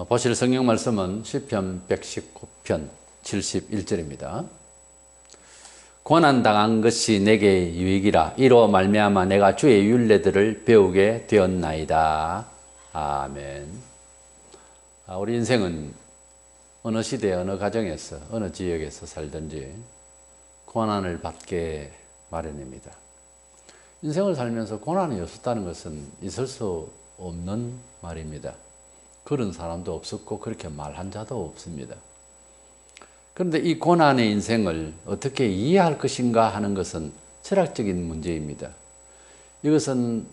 보실 성경 말씀은 시편 119편 71절입니다. 고난당한 것이 내게 유익이라. 이로 말미암아 내가 주의 율례들을 배우게 되었나이다. 아멘. 우리 인생은 어느 시대, 어느 가정에서, 어느 지역에서 살든지 고난을 받게 마련입니다. 인생을 살면서 고난이 없었다는 것은 있을 수 없는 말입니다. 그런 사람도 없었고 그렇게 말한 자도 없습니다. 그런데 이 고난의 인생을 어떻게 이해할 것인가 하는 것은 철학적인 문제입니다. 이것은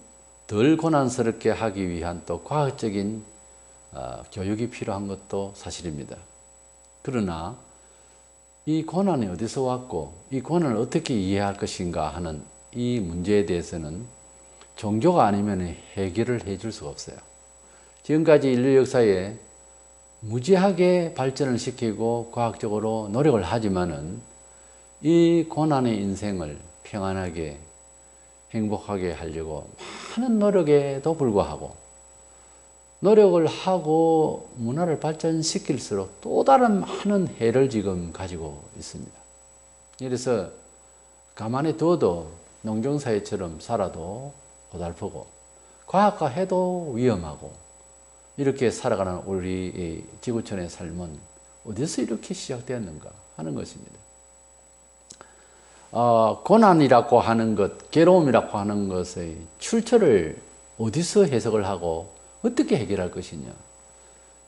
덜 고난스럽게 하기 위한 또 과학적인 교육이 필요한 것도 사실입니다. 그러나 이 고난이 어디서 왔고 이 고난을 어떻게 이해할 것인가 하는 이 문제에 대해서는 종교가 아니면 해결을 해줄 수가 없어요. 지금까지 인류 역사에 무지하게 발전을 시키고 과학적으로 노력을 하지만은 이 고난의 인생을 평안하게 행복하게 하려고 많은 노력에도 불구하고 노력을 하고 문화를 발전시킬수록 또 다른 많은 해를 지금 가지고 있습니다. 그래서 가만히 두어도 농경사회처럼 살아도 고달프고 과학화 해도 위험하고 이렇게 살아가는 우리 지구촌의 삶은 어디서 이렇게 시작되었는가 하는 것입니다. 고난이라고 하는 것, 괴로움이라고 하는 것의 출처를 어디서 해석을 하고 어떻게 해결할 것이냐.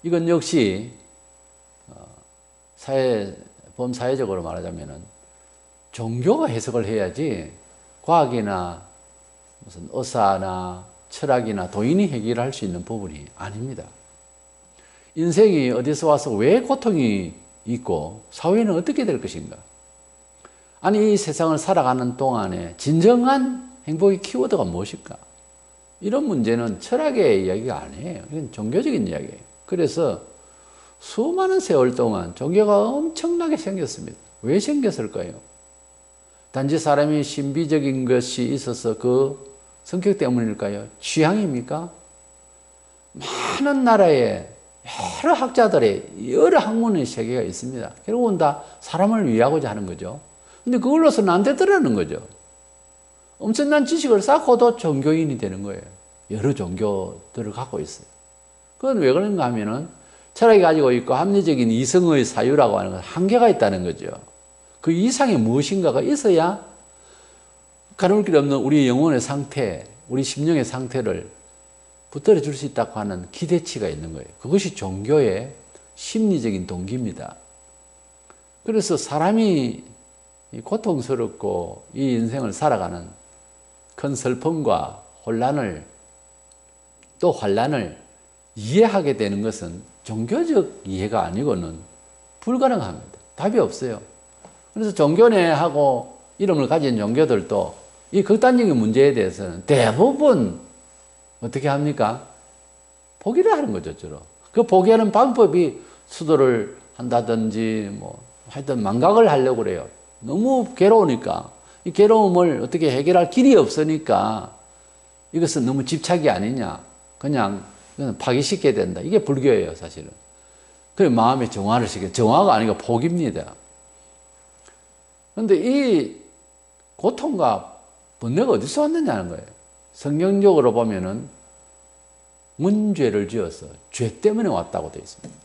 이건 역시 범사회적으로 말하자면 종교가 해석을 해야지 과학이나 무슨 의사나 철학이나 도인이 해결할 수 있는 부분이 아닙니다. 인생이 어디서 와서 왜 고통이 있고 사회는 어떻게 될 것인가? 아니 이 세상을 살아가는 동안에 진정한 행복의 키워드가 무엇일까? 이런 문제는 철학의 이야기가 아니에요. 이건 종교적인 이야기예요. 그래서 수많은 세월 동안 종교가 엄청나게 생겼습니다. 왜 생겼을까요? 단지 사람이 신비적인 것이 있어서 그 성격 때문일까요? 취향입니까? 많은 나라에 여러 학자들의 여러 학문의 세계가 있습니다. 결국은 다 사람을 위하고자 하는 거죠. 근데 그걸로서는 안 되더라는 거죠. 엄청난 지식을 쌓고도 종교인이 되는 거예요. 여러 종교들을 갖고 있어요. 그건 왜 그런가 하면은 철학이 가지고 있고 합리적인 이성의 사유라고 하는 건 한계가 있다는 거죠. 그 이상의 무엇인가가 있어야 가려울 길 없는 우리 영혼의 상태, 우리 심령의 상태를 붙들어 줄 수 있다고 하는 기대치가 있는 거예요. 그것이 종교의 심리적인 동기입니다. 그래서 사람이 고통스럽고 이 인생을 살아가는 큰 슬픔과 혼란을 또 환란을 이해하게 되는 것은 종교적 이해가 아니고는 불가능합니다. 답이 없어요. 그래서 종교네하고 이름을 가진 종교들도 이 극단적인 문제에 대해서는 대부분 어떻게 합니까? 포기를 하는 거죠, 주로. 그 포기하는 방법이 수도를 한다든지 하여튼 망각을 하려고 그래요. 너무 괴로우니까 이 괴로움을 어떻게 해결할 길이 없으니까 이것은 너무 집착이 아니냐. 그냥 파기시켜야 된다. 이게 불교예요, 사실은. 그 마음의 정화를 시켜요. 정화가 아니고 포기입니다. 그런데 이 고통과 번뇌가 어디서 왔느냐는 거예요. 성경적으로 보면은 문죄를 지어서 죄 때문에 왔다고 되어 있습니다.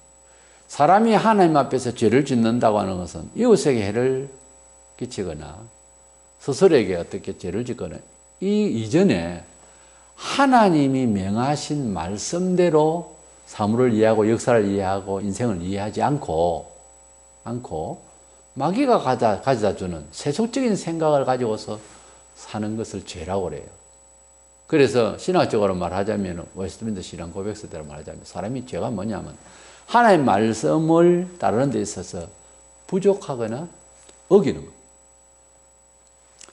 사람이 하나님 앞에서 죄를 짓는다고 하는 것은 이웃에게 해를 끼치거나 스스로에게 어떻게 죄를 짓거나 이 이전에 하나님이 명하신 말씀대로 사물을 이해하고 역사를 이해하고 인생을 이해하지 않고 마귀가 가져다 주는 세속적인 생각을 가지고서 사는 것을 죄라고 그래요. 그래서 신학적으로 말하자면 웨스트민스터 신앙 고백서대로 말하자면 사람이 죄가 뭐냐면 하나님의 말씀을 따르는 데 있어서 부족하거나 어기는 것.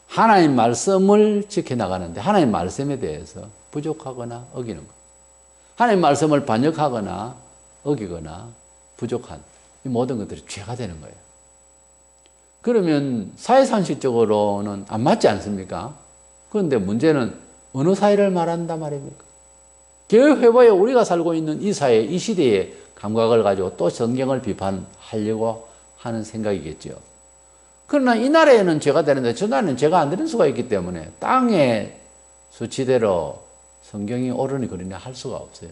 하나님 말씀을 지켜나가는데 하나님 말씀에 대해서 부족하거나 어기는 것. 하나님 말씀을 반역하거나 어기거나 부족한 이 모든 것들이 죄가 되는 거예요. 그러면 사회상식적으로는 안 맞지 않습니까? 그런데 문제는 어느 사회를 말한단 말입니까? 교회 회보에 우리가 살고 있는 이 사회, 이 시대의 감각을 가지고 또 성경을 비판하려고 하는 생각이겠죠. 그러나 이 나라에는 죄가 되는데 저 나라에는 죄가 안 되는 수가 있기 때문에 땅의 수치대로 성경이 옳으니 그러니 할 수가 없어요.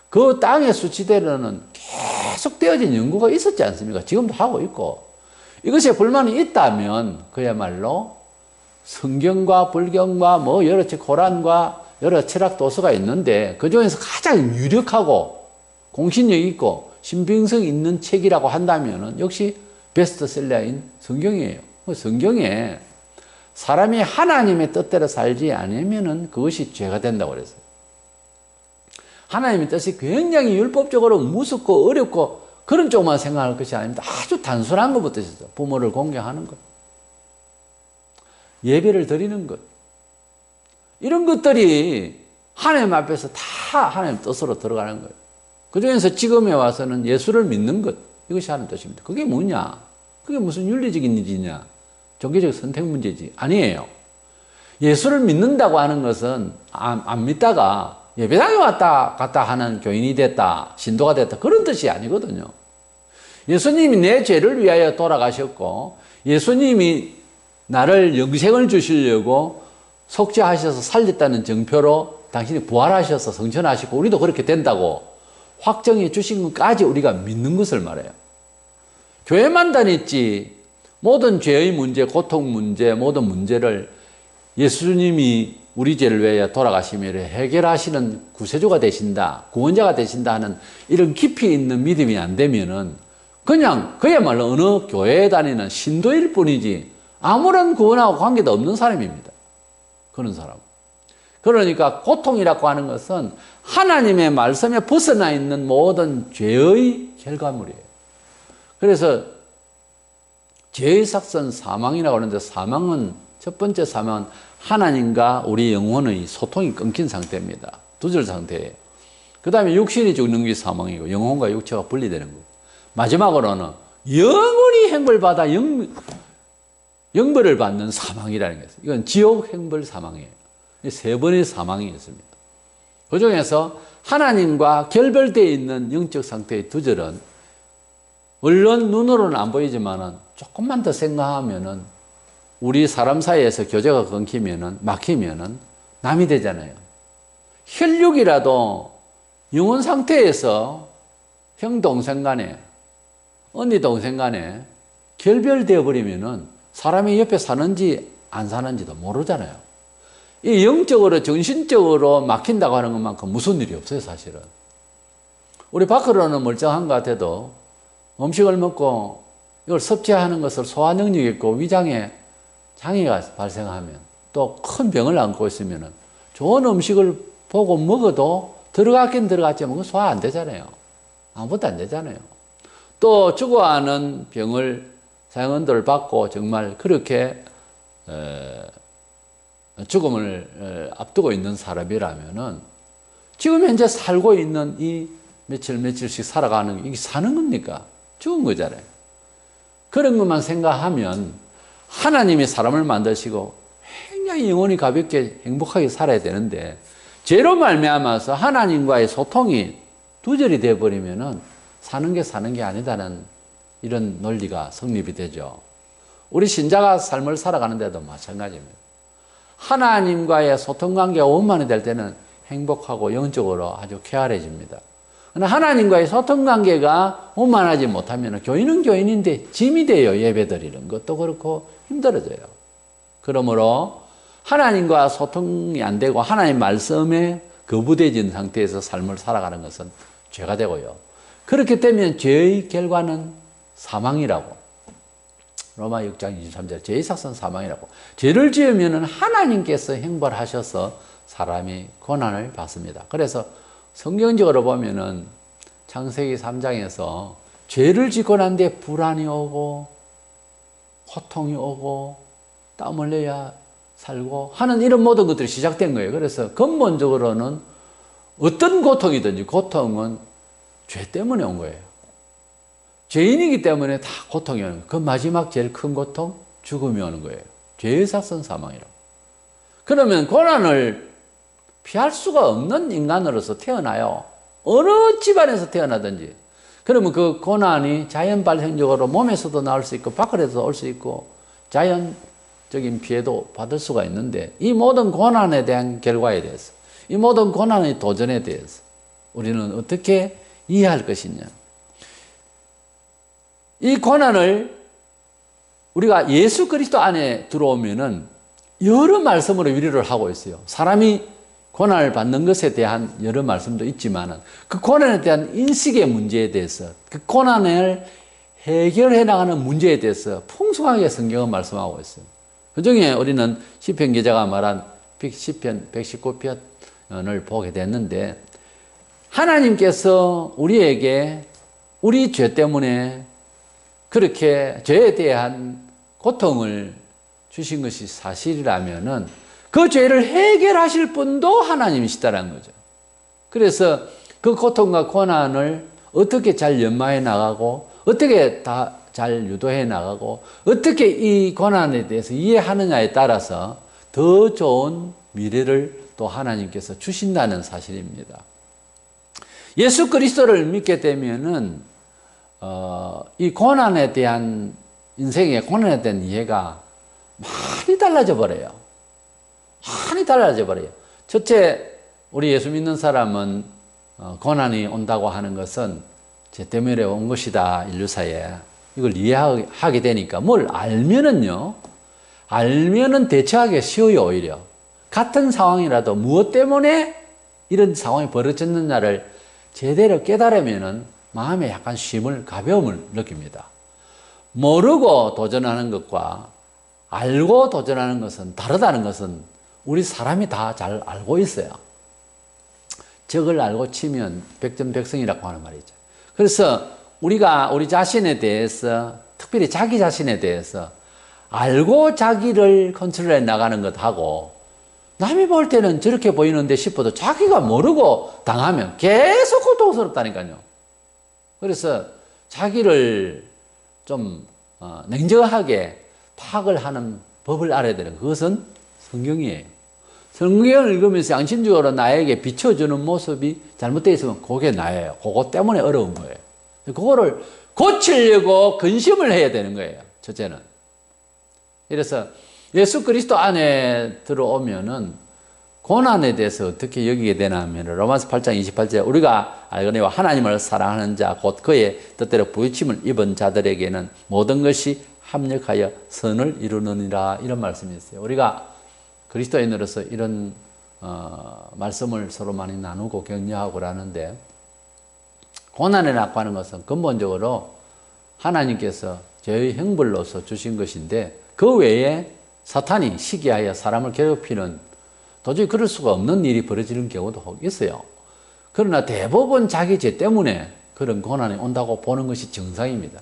그 땅의 수치대로는 계속 되어진 연구가 있었지 않습니까? 지금도 하고 있고. 이것에 불만이 있다면 그야말로 성경과 불경과 뭐 여러 코란과 여러 철학 도서가 있는데 그중에서 가장 유력하고 공신력 있고 신빙성 있는 책이라고 한다면 역시 베스트셀러인 성경이에요. 성경에 사람이 하나님의 뜻대로 살지 않으면 그것이 죄가 된다고 그랬어요. 하나님의 뜻이 굉장히 율법적으로 무섭고 어렵고 그런 쪽만 생각할 것이 아닙니다. 아주 단순한 것부터 있어요. 부모를 공경하는 것, 예배를 드리는 것, 이런 것들이 하나님 앞에서 다 하나님 뜻으로 들어가는 거예요. 그중에서 지금에 와서는 예수를 믿는 것, 이것이 하나님 뜻입니다. 그게 뭐냐? 그게 무슨 윤리적인 일이냐? 종교적 선택 문제지? 아니에요. 예수를 믿는다고 하는 것은 안 믿다가 예배당에 왔다 갔다 하는 교인이 됐다, 신도가 됐다, 그런 뜻이 아니거든요. 예수님이 내 죄를 위하여 돌아가셨고 예수님이 나를 영생을 주시려고 속죄하셔서 살렸다는 증표로 당신이 부활하셔서 성천하시고 우리도 그렇게 된다고 확정해 주신 것까지 우리가 믿는 것을 말해요. 교회만 다녔지 모든 죄의 문제, 고통 문제, 모든 문제를 예수님이 우리 죄를 위하여 돌아가시며 해결하시는 구세주가 되신다, 구원자가 되신다 하는 이런 깊이 있는 믿음이 안 되면은 그냥 그야말로 어느 교회에 다니는 신도일 뿐이지 아무런 구원하고 관계도 없는 사람입니다. 그런 사람. 그러니까 고통이라고 하는 것은 하나님의 말씀에 벗어나 있는 모든 죄의 결과물이에요. 그래서 죄의 삭선 사망이라고 하는데 사망은 첫 번째 사망은 하나님과 우리 영혼의 소통이 끊긴 상태입니다. 두절 상태예요. 그 다음에 육신이 죽는 게 사망이고 영혼과 육체가 분리되는 거고 마지막으로는 영원히 행벌받아 영벌을 받는 사망이라는 것이에요. 이건 지옥 행벌 사망이에요. 세 번의 사망이 있습니다. 그 중에서 하나님과 결별되어 있는 영적 상태의 두 절은 물론 눈으로는 안 보이지만은 조금만 더 생각하면은 우리 사람 사이에서 교제가 끊기면은 막히면은 남이 되잖아요. 혈육이라도 영혼 상태에서 형 동생 간에 언니 동생 간에 결별되어 버리면은 사람이 옆에 사는지 안 사는지도 모르잖아요. 이 영적으로 정신적으로 막힌다고 하는 것만큼 무슨 일이 없어요, 사실은. 우리 밖으로는 멀쩡한 것 같아도 음식을 먹고 이걸 섭취하는 것을 소화 능력이 있고 위장에 장애가 발생하면 또 큰 병을 안고 있으면 좋은 음식을 보고 먹어도 들어갔긴 들어갔지만 그건 소화 안 되잖아요. 아무것도 안 되잖아요. 또 죽어가는 병을 사형언도를 받고 정말 그렇게 죽음을 앞두고 있는 사람이라면은 지금 현재 살고 있는 이 며칠씩 살아가는 이게 사는 겁니까? 죽은 거잖아요. 그런 것만 생각하면 하나님이 사람을 만드시고 굉장히 영혼이 가볍게 행복하게 살아야 되는데 죄로 말미암아서 하나님과의 소통이 두절이 되어버리면은 사는 게 아니다는 이런 논리가 성립이 되죠. 우리 신자가 삶을 살아가는데도 마찬가지입니다. 하나님과의 소통관계가 원만히 될 때는 행복하고 영적으로 아주 쾌활해집니다. 그러나 하나님과의 소통관계가 원만하지 못하면 교인은 교인인데 짐이 돼요. 예배드리는 것도 그렇고 힘들어져요. 그러므로 하나님과 소통이 안 되고 하나님 말씀에 거부되어진 상태에서 삶을 살아가는 것은 죄가 되고요. 그렇게 되면 죄의 결과는 사망이라고. 로마 6장 23절 죄의 삭선 사망이라고. 죄를 지으면 하나님께서 형벌하셔서 사람이 고난을 받습니다. 그래서 성경적으로 보면은 창세기 3장에서 죄를 짓고 난 뒤에 불안이 오고 고통이 오고 땀 흘려야 살고 하는 이런 모든 것들이 시작된 거예요. 그래서 근본적으로는 어떤 고통이든지 고통은 죄 때문에 온 거예요. 죄인이기 때문에 다 고통이 오는 거예요. 그 마지막 제일 큰 고통, 죽음이 오는 거예요. 죄의 삭선 사망이라고. 그러면 고난을 피할 수가 없는 인간으로서 태어나요. 어느 집안에서 태어나든지. 그러면 그 고난이 자연 발생적으로 몸에서도 나올 수 있고 밖으로도 올 수 있고 자연적인 피해도 받을 수가 있는데, 이 모든 고난에 대한 결과에 대해서, 이 모든 고난의 도전에 대해서 우리는 어떻게 이해할 것이냐. 이 고난을 우리가 예수 그리스도 안에 들어오면은 여러 말씀으로 위로를 하고 있어요. 사람이 고난을 받는 것에 대한 여러 말씀도 있지만 그 고난에 대한 인식의 문제에 대해서, 그 고난을 해결해 나가는 문제에 대해서 풍성하게 성경은 말씀하고 있어요. 그 중에 우리는 시편 기자가 말한 시편 119편을 보게 됐는데, 하나님께서 우리에게 우리 죄 때문에 그렇게 죄에 대한 고통을 주신 것이 사실이라면은 그 죄를 해결하실 분도 하나님이시다라는 거죠. 그래서 그 고통과 고난을 어떻게 잘 연마해 나가고, 어떻게 다 잘 유도해 나가고, 어떻게 이 고난에 대해서 이해하느냐에 따라서 더 좋은 미래를 또 하나님께서 주신다는 사실입니다. 예수 그리스도를 믿게 되면은 이 고난에 대한, 인생의 고난에 대한 이해가 많이 달라져 버려요. 많이 달라져 버려요. 첫째, 우리 예수 믿는 사람은 고난이 온다고 하는 것은 죄 때문에 온 것이다, 인류사에. 이걸 이해하게 되니까 뭘 알면은요, 알면은 대처하기 쉬워요. 오히려 같은 상황이라도 무엇 때문에 이런 상황이 벌어졌느냐를 제대로 깨달으면은 마음에 약간 쉼을, 가벼움을 느낍니다. 모르고 도전하는 것과 알고 도전하는 것은 다르다는 것은 우리 사람이 다 잘 알고 있어요. 적을 알고 치면 백전백승이라고 하는 말이죠. 그래서 우리가 우리 자신에 대해서, 특별히 자기 자신에 대해서 알고 자기를 컨트롤해 나가는 것하고, 남이 볼 때는 저렇게 보이는데 싶어도 자기가 모르고 당하면 계속 고통스럽다니까요. 그래서 자기를 좀 냉정하게 파악을 하는 법을 알아야 되는, 그것은 성경이에요. 성경을 읽으면서 양심적으로 나에게 비춰주는 모습이 잘못되어 있으면 그게 나예요. 그거 때문에 어려운 거예요. 그거를 고치려고 근심을 해야 되는 거예요. 첫째는. 그래서 예수 그리스도 안에 들어오면은 고난에 대해서 어떻게 여기게 되나 하면, 로마서 8장 28절, 우리가 알거니와 하나님을 사랑하는 자 곧 그의 뜻대로 부르심을 입은 자들에게는 모든 것이 합력하여 선을 이루느니라, 이런 말씀이 있어요. 우리가 그리스도인으로서 이런 말씀을 서로 많이 나누고 격려하고 그러는데, 고난이라고 하는 것은 근본적으로 하나님께서 죄의 형벌로서 주신 것인데, 그 외에 사탄이 시기하여 사람을 괴롭히는, 도저히 그럴 수가 없는 일이 벌어지는 경우도 있어요. 그러나 대부분 자기 죄 때문에 그런 고난이 온다고 보는 것이 정상입니다.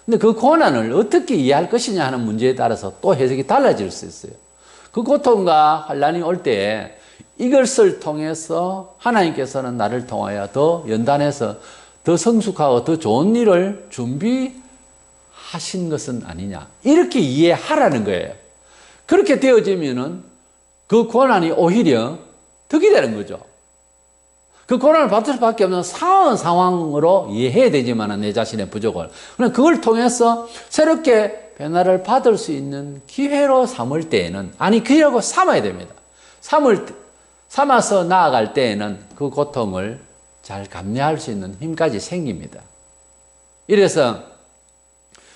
근데 그 고난을 어떻게 이해할 것이냐 하는 문제에 따라서 또 해석이 달라질 수 있어요. 그 고통과 환난이 올 때에 이것을 통해서 하나님께서는 나를 통하여 더 연단해서 더 성숙하고 더 좋은 일을 준비하신 것은 아니냐, 이렇게 이해하라는 거예요. 그렇게 되어지면은 그 고난이 오히려 덕이 되는 거죠. 그 고난을 받을 수밖에 없는 상황으로 이해해야 되지만 내 자신의 부족을, 그러나 그걸 통해서 새롭게 변화를 받을 수 있는 기회로 삼을 때에는, 아니 기회라고 삼아야 됩니다. 삼아서 나아갈 때에는 그 고통을 잘 감내할 수 있는 힘까지 생깁니다. 이래서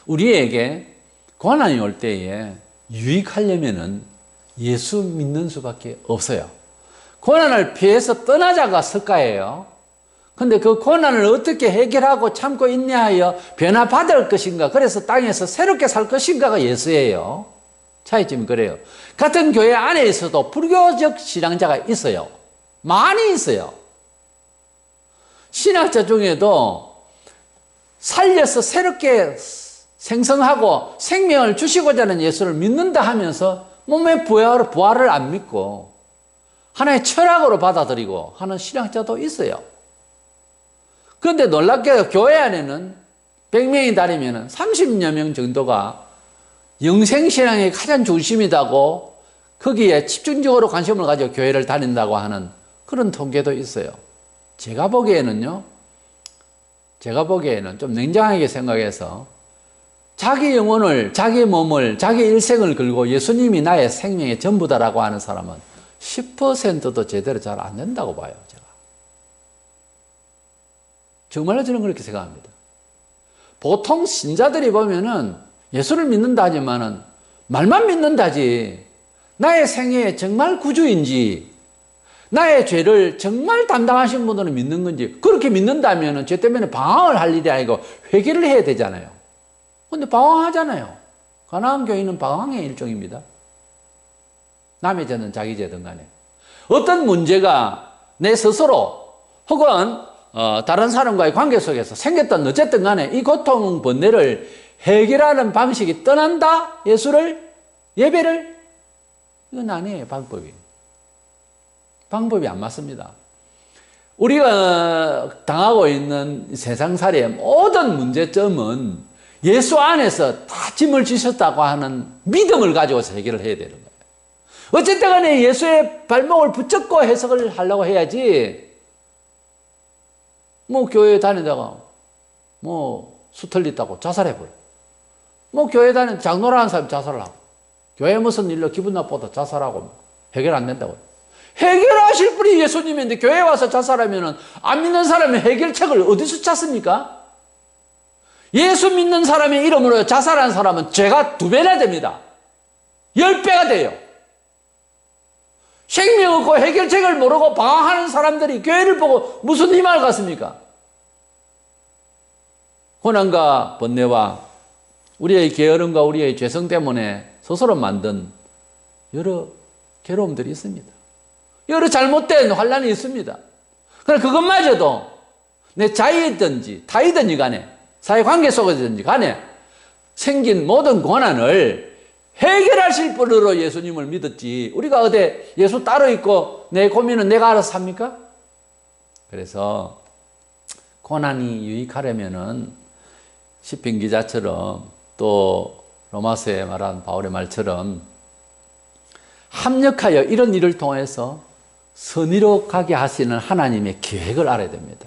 우리에게 고난이 올 때에 유익하려면은 예수 믿는 수밖에 없어요. 고난을 피해서 떠나자가 석가예요. 근데 그 고난을 어떻게 해결하고 참고 인내하여 변화받을 것인가, 그래서 땅에서 새롭게 살 것인가가 예수예요. 차이점이 그래요. 같은 교회 안에서도 불교적 신앙자가 있어요. 많이 있어요. 신학자 중에도 살려서 새롭게 생성하고 생명을 주시고자 하는 예수를 믿는다 하면서 몸의 부활을 안 믿고 하나의 철학으로 받아들이고 하는 신학자도 있어요. 그런데 놀랍게도 교회 안에는 100명이 다니면 30여 명 정도가 영생신앙의 가장 중심이다고 거기에 집중적으로 관심을 가지고 교회를 다닌다고 하는 그런 통계도 있어요. 제가 보기에는 좀 냉정하게 생각해서 자기 영혼을, 자기 몸을, 자기 일생을 걸고 예수님이 나의 생명의 전부다라고 하는 사람은 10%도 제대로 잘 안 된다고 봐요, 제가. 정말로 저는 그렇게 생각합니다. 보통 신자들이 보면은 예수를 믿는다 하지만은 말만 믿는다지, 나의 생애에 정말 구주인지, 나의 죄를 정말 담당하신 분들은 믿는 건지, 그렇게 믿는다면은 죄 때문에 방황을 할 일이 아니고 회개를 해야 되잖아요. 근데 방황하잖아요. 가나안 교인은 방황의 일종입니다. 남의 죄든 자기 죄든 간에. 어떤 문제가 내 스스로 혹은 다른 사람과의 관계 속에서 생겼던 어쨌든 간에 이 고통 번뇌를 해결하는 방식이 떠난다? 예배를? 이건 아니에요, 방법이. 방법이 안 맞습니다. 우리가 당하고 있는 세상살이의 모든 문제점은 예수 안에서 다 짐을 지셨다고 하는 믿음을 가지고서 해결을 해야 되는 거예요. 어쨌든 간에 예수의 발목을 붙잡고 해석을 하려고 해야지, 교회 다니다가 수틀렸다고 자살해버려. 교회 다니는 장로라는 사람이 자살을 하고, 교회 무슨 일로 기분 나쁘다 자살하고 해결 안 된다고. 해결하실 분이 예수님인데 교회에 와서 자살하면은 안 믿는 사람이 해결책을 어디서 찾습니까? 예수 믿는 사람의 이름으로 자살한 사람은 죄가 2배나 됩니다. 10배가 돼요. 생명 없고 해결책을 모르고 방황하는 사람들이 교회를 보고 무슨 희망을 갖습니까? 고난과 번뇌와 우리의 게으름과 우리의 죄성 때문에 스스로 만든 여러 괴로움들이 있습니다. 여러 잘못된 환란이 있습니다. 그러나 그것마저도 내 자의든지 타의든지 간에 사회관계 속에든지 간에 생긴 모든 고난을 해결하실 분으로 예수님을 믿었지, 우리가 어디 예수 따로 있고 내 고민은 내가 알아서 합니까? 그래서 고난이 유익하려면은 시편 기자처럼 또 로마서에 말한 바울의 말처럼 합력하여 이런 일을 통해서 선의로 가게 하시는 하나님의 계획을 알아야 됩니다.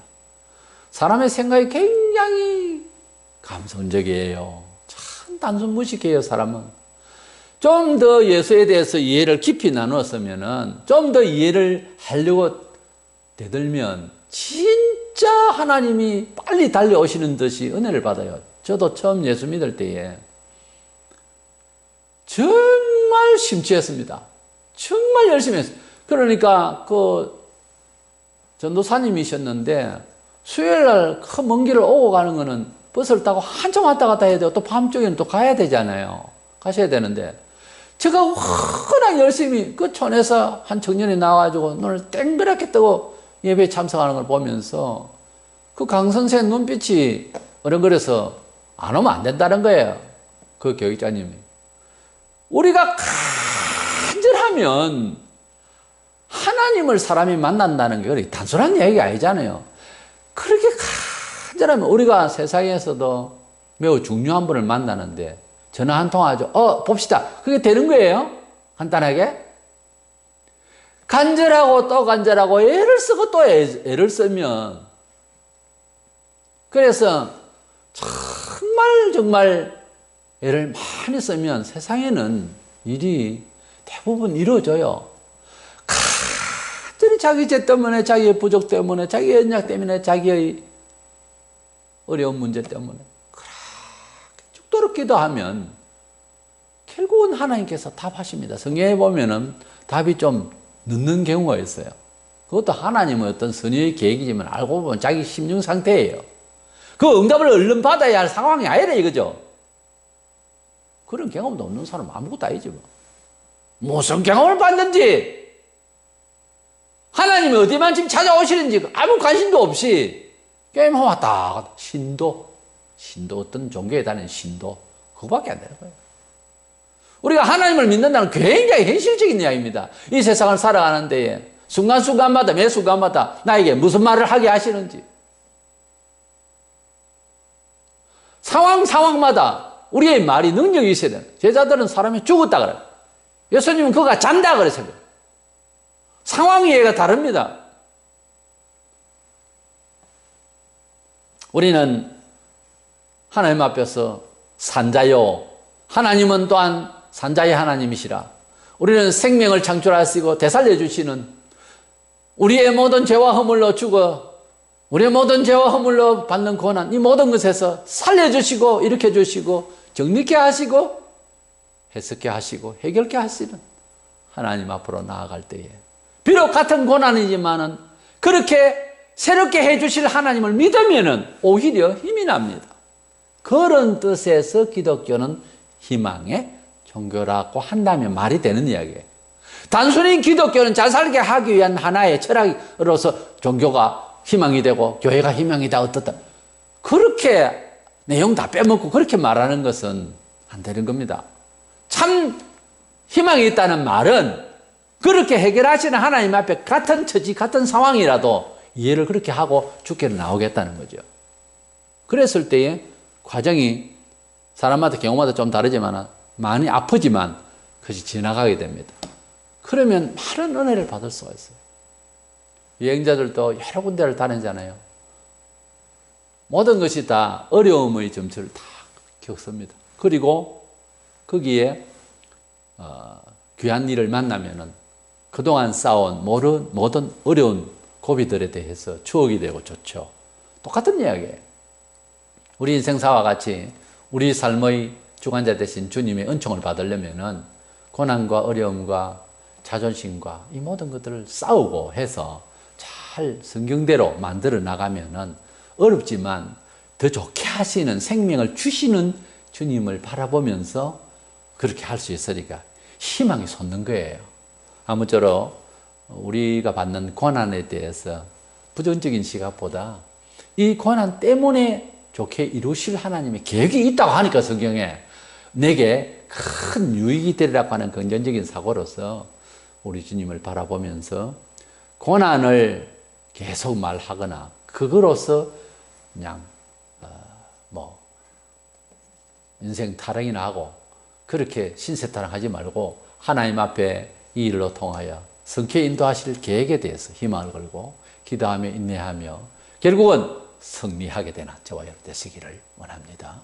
사람의 생각이 굉장히 감성적이에요. 참 단순 무식해요, 사람은. 좀 더 예수에 대해서 이해를 깊이 나누었으면은, 좀 더 이해를 하려고 대들면 진짜 하나님이 빨리 달려오시는 듯이 은혜를 받아요. 저도 처음 예수 믿을 때에 정말 심취했습니다. 정말 열심히 했어요. 그러니까 전도사님이셨는데 수요일날 큰 먼 길을 오고 가는 거는 버스를 타고 한참 왔다 갔다 해야 되고 또 밤쪽에는 또 가야 되잖아요. 가셔야 되는데 제가 워낙 열심히 그 촌에서 한 청년이 나와가지고 눈을 땡그랗게 뜨고 예배에 참석하는 걸 보면서 그 강 선생의 눈빛이 어른거려서 안 오면 안 된다는 거예요. 그 교육자님이. 우리가 간절하면 하나님을 사람이 만난다는 게 단순한 얘기가 아니잖아요. 그렇게 간절하면 우리가 세상에서도 매우 중요한 분을 만나는데 전화 한 통 하죠. 봅시다. 그게 되는 거예요? 간단하게? 간절하고 또 간절하고 애를 쓰고 또 애를 쓰면, 그래서 정말 애를 많이 쓰면 세상에는 일이 대부분 이루어져요. 간절히 자기 죄 때문에, 자기의 부족 때문에, 자기의 연약 때문에, 자기의 어려운 문제 때문에 그렇게 죽도록 기도하면 결국은 하나님께서 답하십니다. 성경에 보면은 답이 좀 늦는 경우가 있어요. 그것도 하나님의 어떤 선의의 계획이지만 알고 보면 자기 심령 상태예요. 그 응답을 얼른 받아야 할 상황이 아니라 이거죠. 그런 경험도 없는 사람은 아무것도 아니지 뭐. 무슨 경험을 받는지, 하나님이 어디만 지금 찾아오시는지 아무 관심도 없이 게임하고 왔다 갔다. 신도 어떤 종교에 다니는 신도, 그거밖에 안 되는 거예요. 우리가 하나님을 믿는다는 굉장히 현실적인 이야기입니다. 이 세상을 살아가는 데에 순간순간마다, 매 순간마다 나에게 무슨 말을 하게 하시는지, 상황마다 우리의 말이 능력이 있어야 돼요. 제자들은 사람이 죽었다 그래요. 예수님은 그가 잔다 그랬어요. 상황 이해가 다릅니다. 우리는 하나님 앞에서 산자요, 하나님은 또한 산자의 하나님이시라. 우리는 생명을 창출하시고 되살려 주시는, 우리의 모든 죄와 허물로 죽어 우리의 모든 죄와 허물로 받는 고난, 이 모든 것에서 살려주시고 일으켜 주시고 정리케 하시고 해석케 하시고 해결케 하시는 하나님 앞으로 나아갈 때에, 비록 같은 고난이지만은 그렇게 새롭게 해주실 하나님을 믿으면은 오히려 힘이 납니다. 그런 뜻에서 기독교는 희망의 종교라고 한다면 말이 되는 이야기예요. 단순히 기독교는 잘 살게 하기 위한 하나의 철학으로서 종교가 희망이 되고 교회가 희망이다 어떻다, 그렇게 내용 다 빼먹고 그렇게 말하는 것은 안 되는 겁니다. 참 희망이 있다는 말은 그렇게 해결하시는 하나님 앞에 같은 처지 같은 상황이라도 이해를 그렇게 하고 주께로 나오겠다는 거죠. 그랬을 때에 과정이 사람마다 경우마다 좀 다르지만 많이 아프지만 그것이 지나가게 됩니다. 그러면 많은 은혜를 받을 수가 있어요. 여행자들도 여러 군데를 다니잖아요. 모든 것이 다 어려움의 점수를 다 겪습니다. 그리고 거기에 귀한 일을 만나면은 그동안 쌓아온 모든 어려운 고비들에 대해서 추억이 되고 좋죠. 똑같은 이야기예요. 우리 인생사와 같이 우리 삶의 주관자 되신 주님의 은총을 받으려면은 고난과 어려움과 자존심과 이 모든 것들을 싸우고 해서 잘 성경대로 만들어 나가면은 어렵지만 더 좋게 하시는, 생명을 주시는 주님을 바라보면서 그렇게 할 수 있으니까 희망이 솟는 거예요. 아무쪼록 우리가 받는 고난에 대해서 부정적인 시각보다 이 고난 때문에 좋게 이루실 하나님의 계획이 있다고 하니까 성경에 내게 큰 유익이 되리라고 하는 긍정적인 사고로서 우리 주님을 바라보면서 고난을 계속 말하거나 그거로서 그냥 인생 타령이나 하고 그렇게 신세타령하지 말고 하나님 앞에 이 일로 통하여 성쾌히 인도하실 계획에 대해서 희망을 걸고 기도하며 인내하며 결국은 승리하게 되는 저와 여러분 되시기를 원합니다.